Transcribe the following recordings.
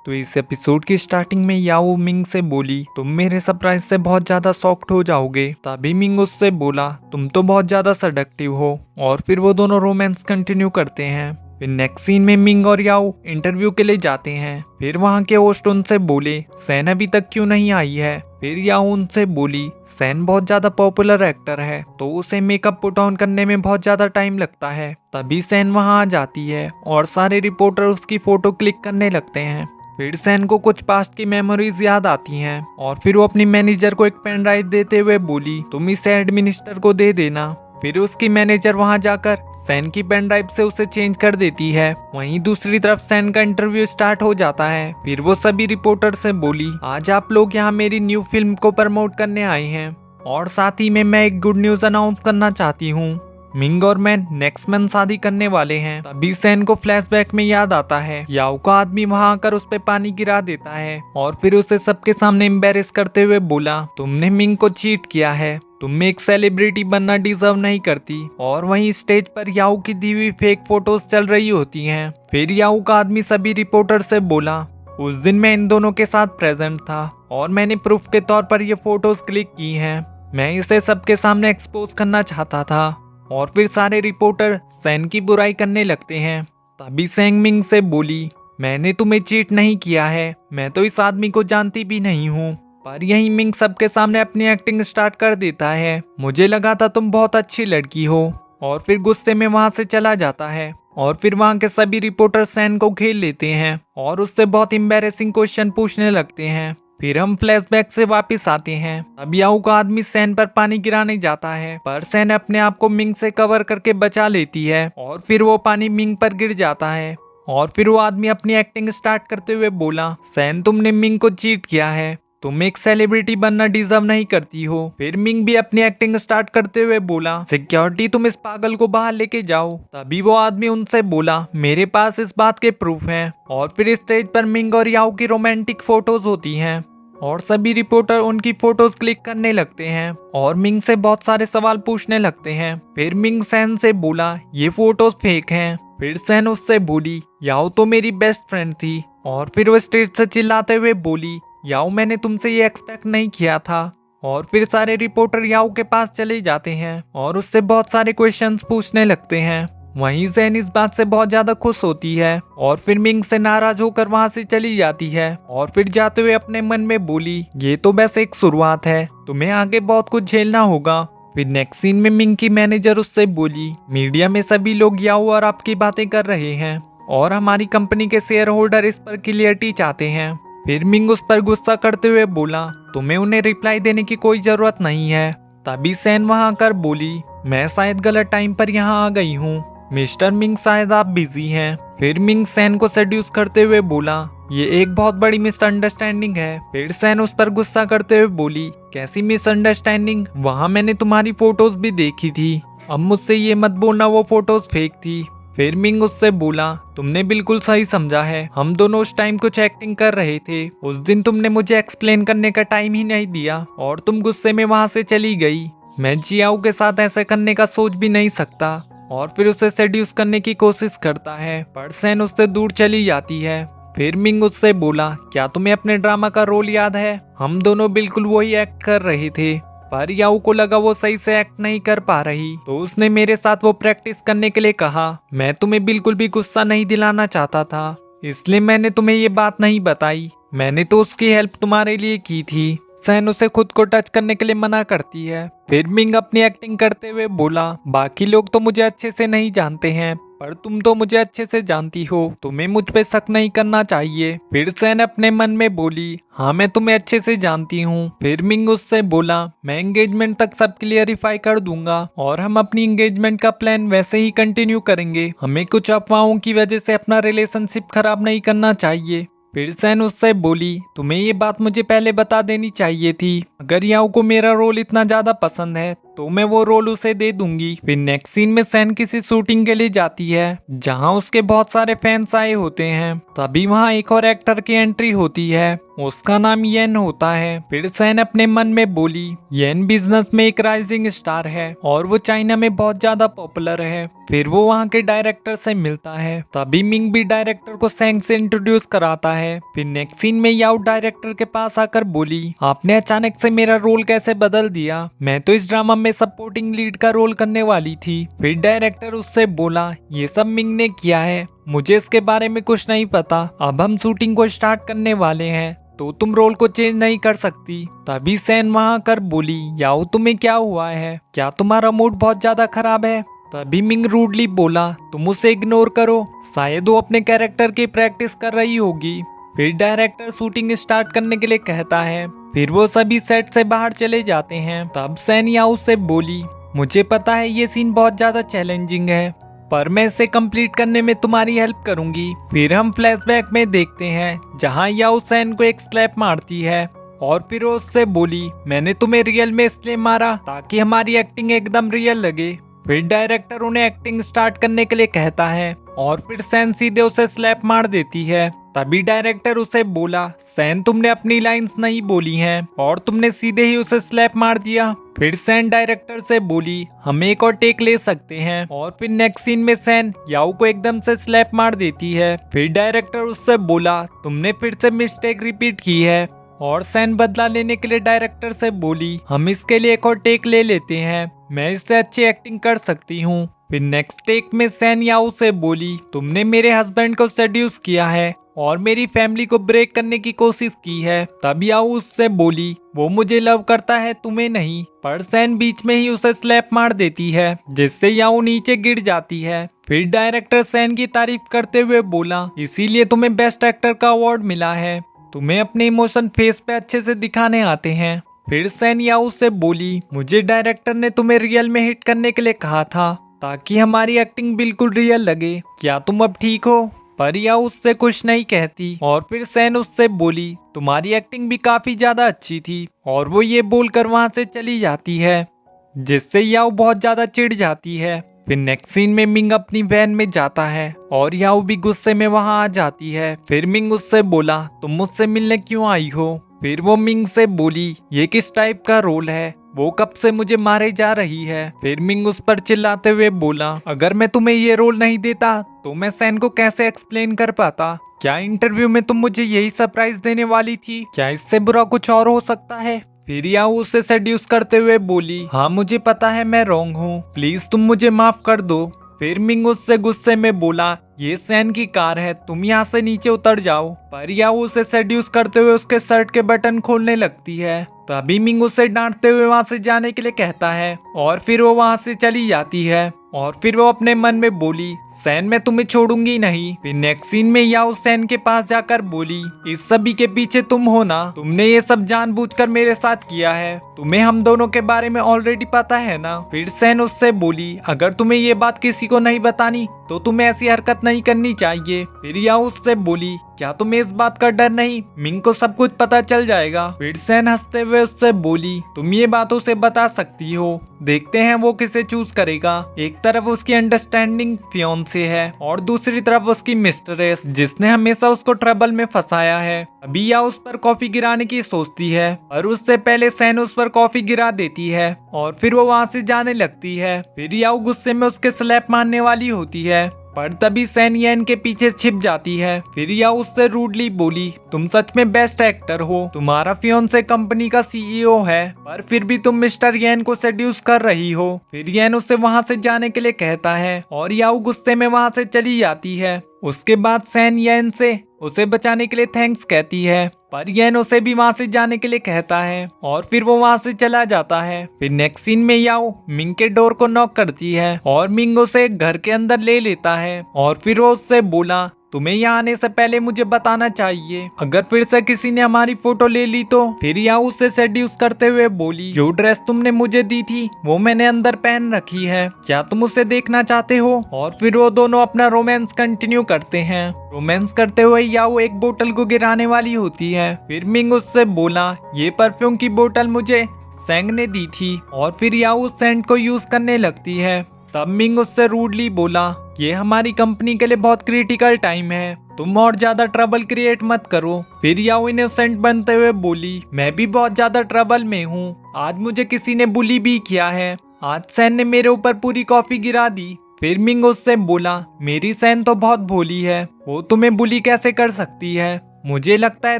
तो इस एपिसोड की स्टार्टिंग में याओ मिंग से बोली, तुम मेरे सरप्राइज से बहुत ज्यादा शॉक्ड हो जाओगे। तभी मिंग उससे बोला, तुम तो बहुत ज्यादा सेडक्टिव हो। और फिर वो दोनों रोमांस कंटिन्यू करते हैं। फिर नेक्स्ट सीन में मिंग और याओ इंटरव्यू के लिए जाते हैं। फिर वहाँ के होस्ट उनसे बोले, सैन अभी तक क्यों नहीं आई है। फिर याओ उनसे बोली, सैन बहुत ज्यादा पॉपुलर एक्टर है तो उसे मेकअप पुट ऑन करने में बहुत ज्यादा टाइम लगता है। तभी सैन वहाँ आ जाती है और सारे रिपोर्टर उसकी फोटो क्लिक करने लगते हैं। फिर सैन को कुछ पास्ट की मेमोरीज याद आती हैं और फिर वो अपनी मैनेजर को एक पेन ड्राइव देते हुए बोली, तुम इसे एडमिनिस्टर को दे देना। फिर उसकी मैनेजर वहां जाकर सैन की पेन ड्राइव से उसे चेंज कर देती है। वहीं दूसरी तरफ सैन का इंटरव्यू स्टार्ट हो जाता है। फिर वो सभी रिपोर्टर से बोली, आज आप लोग यहाँ मेरी न्यू फिल्म को प्रमोट करने आए हैं और साथ ही में मैं एक गुड न्यूज अनाउंस करना चाहती हूँ। मिंग और मैं नेक्स्ट मंथ शादी करने वाले हैं। तभी सैन को फ्लैशबैक में याद आता है याओ का आदमी वहां आकर उस पे पानी गिरा देता है और फिर उसे सबके सामने एम्बेरेस करते हुए बोला, तुमने मिंग को चीट किया है, तुम एक सेलिब्रिटी बनना डिजर्व नहीं करती। और वहीं स्टेज पर याओ की दी हुई फेक फोटोज चल रही होती हैं। फिर याओ का आदमी सभी रिपोर्टर से बोला, उस दिन मैं इन दोनों के साथ प्रेजेंट था और मैंने प्रूफ के तौर पर ये फोटोज क्लिक की हैं। मैं इसे सबके सामने एक्सपोज करना चाहता था। और फिर सारे रिपोर्टर सैन की बुराई करने लगते हैं। तभी सैंग मिंग से बोली, मैंने तुम्हें चीट नहीं किया है, मैं तो इस आदमी को जानती भी नहीं हूँ। पर यही मिंग सबके सामने अपनी एक्टिंग स्टार्ट कर देता है, मुझे लगा था तुम बहुत अच्छी लड़की हो। और फिर गुस्से में वहां से चला जाता है। और फिर वहां के सभी रिपोर्टर सैन को घेर लेते हैं और उससे बहुत एम्बैरेसिंग क्वेश्चन पूछने लगते हैं। फिर हम फ्लैशबैक से वापस आते हैं। अब याओ का आदमी सैन पर पानी गिराने जाता है पर सैन अपने आप को मिंग से कवर करके बचा लेती है और फिर वो पानी मिंग पर गिर जाता है। और फिर वो आदमी अपनी एक्टिंग स्टार्ट करते हुए बोला, सैन तुमने मिंग को चीट किया है, तुम एक सेलिब्रिटी बनना डिजर्व नहीं करती हो। फिर मिंग भी अपनी एक्टिंग स्टार्ट करते हुए बोला, सिक्योरिटी तुम इस पागल को बाहर लेके जाओ। तभी वो आदमी उनसे बोला, मेरे पास इस बात के प्रूफ हैं। और फिर स्टेज पर मिंग और याओ की रोमांटिक फोटोज होती हैं और सभी रिपोर्टर उनकी फोटोज क्लिक करने लगते हैं और मिंग से बहुत सारे सवाल पूछने लगते हैं। फिर मिंग सैन से बोला, ये फोटोज फेक हैं। फिर सैन उससे बोली, याओ तो मेरी बेस्ट फ्रेंड थी। और फिर वो स्टेज से चिल्लाते हुए बोली, याओ मैंने तुमसे ये एक्सपेक्ट नहीं किया था। और फिर सारे रिपोर्टर याओ के पास चले जाते हैं और उससे बहुत सारे क्वेश्चंस पूछने लगते हैं। वहीं सैन इस बात से बहुत ज्यादा खुश होती है और फिर मिंग से नाराज होकर वहां से चली जाती है। और फिर जाते हुए अपने मन में बोली, ये तो बस एक शुरुआत है, तुम्हें आगे बहुत कुछ झेलना होगा। फिर नेक्स्ट सीन में मिंग की मैनेजर उससे बोली, मीडिया में सभी लोग याओ और आपकी बातें कर रहे हैं और हमारी कंपनी के शेयर होल्डर इस पर क्लियरिटी चाहते हैं। फिर मिंग उस पर गुस्सा करते हुए बोला, तुम्हें उन्हें रिप्लाई देने की कोई जरूरत नहीं है। तभी सैन वहां आकर बोली, मैं शायद गलत टाइम पर यहाँ आ गई हूँ, मिस्टर मिंग शायद आप बिजी हैं। फिर मिंग सैन को सेड्यूस करते हुए बोला, ये एक बहुत बड़ी मिसअंडरस्टैंडिंग है। फिर सैन उस पर गुस्सा करते हुए बोली, कैसी मिसअंडरस्टैंडिंग, वहाँ मैंने तुम्हारी फोटोज भी देखी थी, अब मुझसे ये मत बोलना वो फोटोज फेक थी। फिर मिंग उससे बोला, तुमने बिल्कुल सही समझा है, हम दोनों उस टाइम कुछ एक्टिंग कर रहे थे। उस दिन तुमने मुझे एक्सप्लेन करने का टाइम ही नहीं दिया और तुम गुस्से में वहां से चली गई। मैं जियाओ के साथ ऐसा करने का सोच भी नहीं सकता। और फिर उसे सेड्यूस करने की कोशिश करता है पर सैन उससे दूर चली जाती है। फिर मिंग उससे बोला, क्या तुम्हें अपने ड्रामा का रोल याद है, हम दोनों बिल्कुल वही एक्ट कर रहे थे। पर याओ को लगा वो सही से एक्ट नहीं कर पा रही तो उसने मेरे साथ वो प्रैक्टिस करने के लिए कहा। मैं तुम्हें बिल्कुल भी गुस्सा नहीं दिलाना चाहता था, इसलिए मैंने तुम्हें ये बात नहीं बताई, मैंने तो उसकी हेल्प तुम्हारे लिए की थी। सैन उसे खुद को टच करने के लिए मना करती है। फिर मिंग अपनी एक्टिंग करते हुए बोला, बाकी लोग तो मुझे अच्छे से नहीं जानते हैं पर तुम तो मुझे अच्छे से जानती हो, तुम्हें मुझ पे शक नहीं करना चाहिए। फिर सैन अपने मन में बोली, हाँ मैं तुम्हें अच्छे से जानती हूँ। फिर मिंग उससे बोला, मैं एंगेजमेंट तक सब क्लियरिफाई कर दूंगा और हम अपनी एंगेजमेंट का प्लान वैसे ही कंटिन्यू करेंगे, हमें कुछ अफवाहों की वजह से अपना रिलेशनशिप खराब नहीं करना चाहिए। फिर सैन उससे बोली, तुम्हें ये बात मुझे पहले बता देनी चाहिए थी, अगर याओ को मेरा रोल इतना ज्यादा पसंद है तो मैं वो रोल उसे दे दूंगी। फिर नेक्स्ट सीन में सैन किसी शूटिंग के लिए जाती है जहाँ उसके बहुत सारे फैंस आए होते हैं। तभी वहाँ एक और एक्टर की एंट्री होती है, उसका नाम येन होता है। फिर सैन अपने मन में बोली, येन बिजनेस में एक राइजिंग स्टार है और वो चाइना में बहुत ज्यादा पॉपुलर है। फिर वो वहाँ के डायरेक्टर से मिलता है। तभी मिंग भी डायरेक्टर को सैंग से इंट्रोड्यूस कराता है। फिर नेक्स्ट सीन में याओ डायरेक्टर के पास आकर बोली, आपने अचानक से मेरा रोल कैसे बदल दिया? मैं तो इस ड्रामा में सपोर्टिंग लीड का रोल करने वाली थी। फिर डायरेक्टर उससे बोला, ये सब मिंग ने किया है, मुझे इसके बारे में कुछ नहीं पता। अब हम शूटिंग को स्टार्ट करने वाले हैं, तो तुम रोल को चेंज नहीं कर सकती। तभी सैन वहां आकर बोली, याओ तुम्हें क्या हुआ है? क्या तुम्हारा मूड बहुत ज्यादा खराब है? तभी मिंग रूडली बोला, तुम उसे इग्नोर करो, शायद वो अपने कैरेक्टर की प्रैक्टिस कर रही होगी। फिर डायरेक्टर शूटिंग स्टार्ट करने के लिए कहता है। फिर वो सभी सेट से बाहर चले जाते हैं। तब सैन याओ से बोली, मुझे पता है ये सीन बहुत ज्यादा चैलेंजिंग है, पर मैं इसे कंप्लीट करने में तुम्हारी हेल्प करूंगी। फिर हम फ्लैशबैक में देखते हैं जहां याओ सैन को एक स्लैप मारती है और फिर वो उससे बोली, मैंने तुम्हें रियल में इसलिए मारा ताकि हमारी एक्टिंग एकदम रियल लगे। फिर डायरेक्टर उन्हें एक्टिंग स्टार्ट करने के लिए कहता है और फिर सैन सीधे उसे स्लैप मार देती है। तभी डायरेक्टर उसे बोला, सैन तुमने अपनी लाइंस नहीं बोली हैं और तुमने सीधे ही उसे स्लैप मार दिया। फिर सैन डायरेक्टर से बोली, हम एक और टेक ले सकते हैं। और फिर नेक्स्ट सीन में सैन याओ को एकदम से स्लैप मार देती है। फिर डायरेक्टर उससे बोला, तुमने फिर से मिस्टेक रिपीट की है। और सैन बदला लेने के लिए डायरेक्टर से बोली, हम इसके लिए एक और टेक ले लेते हैं, मैं इससे अच्छी एक्टिंग कर सकती हूँ। फिर नेक्स्ट टेक में सैन याओ से बोली, तुमने मेरे हस्बैंड को सेड्यूस किया है और मेरी फैमिली को ब्रेक करने की कोशिश की है। तब याओ उससे बोली, वो मुझे लव करता है, तुम्हें नहीं। पर सैन बीच में ही उसे स्लैप मार देती है, जिससे याओ नीचे गिर जाती है। फिर डायरेक्टर सैन की तारीफ करते हुए बोला, इसीलिए तुम्हें बेस्ट एक्टर का अवार्ड मिला है, तुम्हें अपने इमोशन फेस पे अच्छे से दिखाने आते हैं। फिर सैन याओ से बोली, मुझे डायरेक्टर ने तुम्हें रियल में हिट करने के लिए कहा था ताकि हमारी एक्टिंग बिल्कुल रियल लगे, क्या तुम अब ठीक हो? पर याओ उससे कुछ नहीं कहती। और फिर सैन उससे बोली, तुम्हारी एक्टिंग भी काफी ज्यादा अच्छी थी। और वो ये बोलकर वहां से चली जाती है, जिससे याओ बहुत ज्यादा चिढ़ जाती है। फिर नेक्स्ट सीन में मिंग अपनी वैन में जाता है और याओ भी गुस्से में वहां आ जाती है। फिर मिंग उससे बोला, तुम मुझसे मिलने क्यों आई हो? फिर वो मिंग से बोली, ये किस टाइप का रोल है? वो कब से मुझे मारे जा रही है। फिर मिंग उस पर चिल्लाते हुए बोला, अगर मैं तुम्हें ये रोल नहीं देता तो मैं सैन को कैसे एक्सप्लेन कर पाता? क्या इंटरव्यू में तुम मुझे यही सरप्राइज देने वाली थी? क्या इससे बुरा कुछ और हो सकता है? फिर याओ उसे सेड्यूस करते हुए बोली, हाँ मुझे पता है मैं रॉन्ग हूँ, प्लीज तुम मुझे माफ कर दो। फिर मिंग उससे गुस्से में बोला, ये सैन की कार है, तुम यहाँ से नीचे उतर जाओ। पर याओ उसे सेड्यूस करते हुए उसके शर्ट के बटन खोलने लगती है। तभी मिंग उसे डांटते हुए वहां से जाने के लिए कहता है और फिर वो वहां से चली जाती है। और फिर वो अपने मन में बोली, सैन मैं तुम्हें छोड़ूंगी नहीं। फिर नेक्स्ट सीन में याओ सैन के पास जाकर बोली, इस सभी के पीछे तुम हो ना? तुमने ये सब जानबूझकर मेरे साथ किया है, तुम्हें हम दोनों के बारे में ऑलरेडी पता है ना? फिर सैन उससे बोली, अगर तुम्हें ये बात किसी को नहीं बतानी तो तुम्हें ऐसी हरकत नहीं करनी चाहिए। फिर याओ उससे बोली, क्या तुम्हें इस बात का डर नहीं? मिंग को सब कुछ पता चल जाएगा। फिर सैन हंसते हुए उससे बोली, तुम ये बात उसे बता सकती हो, देखते हैं वो किसे चूज करेगा। एक तरफ उसकी अंडरस्टैंडिंग फियोंसे है और दूसरी तरफ उसकी मिस्ट्रेस, जिसने हमेशा उसको ट्रबल में फंसाया है। अभी या उस पर कॉफी गिराने की सोचती है, और उससे पहले सैन उस पर कॉफी गिरा देती है और फिर वो वहाँ से जाने लगती है। फिर याओ गुस्से में उसके स्लैप मारने वाली होती है, पर तभी सैन येन के पीछे छिप जाती है। फिर याओ उससे रूडली बोली, तुम सच में बेस्ट एक्टर हो, तुम्हारा फियोंसे कंपनी का सीईओ है, पर फिर भी तुम मिस्टर येन को सेड्यूस कर रही हो। फिर येन उसे वहाँ से जाने के लिए कहता है और याओ गुस्से में वहाँ से चली जाती है। उसके बाद सैन येन से उसे बचाने के लिए थैंक्स कहती है, पर येन उसे भी वहाँ से जाने के लिए कहता है और फिर वो वहाँ से चला जाता है। फिर नेक्स्ट सीन में याओ मिंग के डोर को नॉक करती है और मिंग उसे घर के अंदर ले लेता है और फिर वो उससे बोला, तुम्हें यहाँ आने से पहले मुझे बताना चाहिए, अगर फिर से किसी ने हमारी फोटो ले ली तो। फिर याओ उसे सेड्यूस करते हुए बोली, जो ड्रेस तुमने मुझे दी थी वो मैंने अंदर पहन रखी है, क्या तुम उसे देखना चाहते हो? और फिर वो दोनों अपना रोमांस कंटिन्यू करते हैं। रोमांस करते हुए याओ एक बोतल को गिराने वाली होती है। फिर मिंग उससे बोला, ये परफ्यूम की बोतल मुझे सेंग ने दी थी और फिर याओ उस सेंट को यूज करने लगती है। तब मिंग उससे रूडली बोला, ये हमारी कंपनी के लिए बहुत क्रिटिकल टाइम है, तुम और ज्यादा ट्रबल क्रिएट मत करो। फिर याओ इनोसेंट बनते हुए बोली, मैं भी बहुत ज्यादा ट्रबल में हूँ, आज मुझे किसी ने बुली भी किया है, आज सैन ने मेरे ऊपर पूरी कॉफी गिरा दी। फिर मिंग उससे बोला, मेरी सैन तो बहुत भोली है, वो तुम्हें बुली कैसे कर सकती है, मुझे लगता है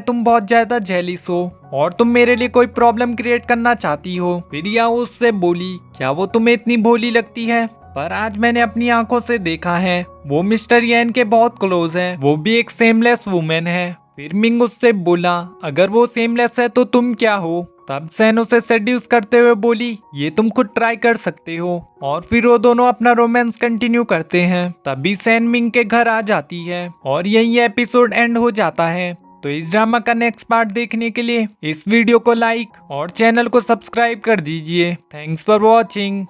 तुम बहुत ज्यादा जेलिस हो और तुम मेरे लिए कोई प्रॉब्लम क्रिएट करना चाहती हो। फिर याओ उससे बोली, क्या वो तुम्हें इतनी भोली लगती है, पर आज मैंने अपनी आंखों से देखा है, वो मिस्टर येन के बहुत क्लोज है, वो भी एक सेमलेस वुमेन है। फिर मिंग उससे बोला, अगर वो सेमलेस है तो तुम क्या हो। तब सैन उसे सेड्यूस करते हुए बोली, ये तुम खुद ट्राई कर सकते हो। और फिर वो दोनों अपना रोमांस कंटिन्यू करते हैं। तभी सैन मिंग के घर आ जाती है और यही एपिसोड एंड हो जाता है। तो इस ड्रामा का नेक्स्ट पार्ट देखने के लिए इस वीडियो को लाइक और चैनल को सब्सक्राइब कर दीजिए। Thanks for watching.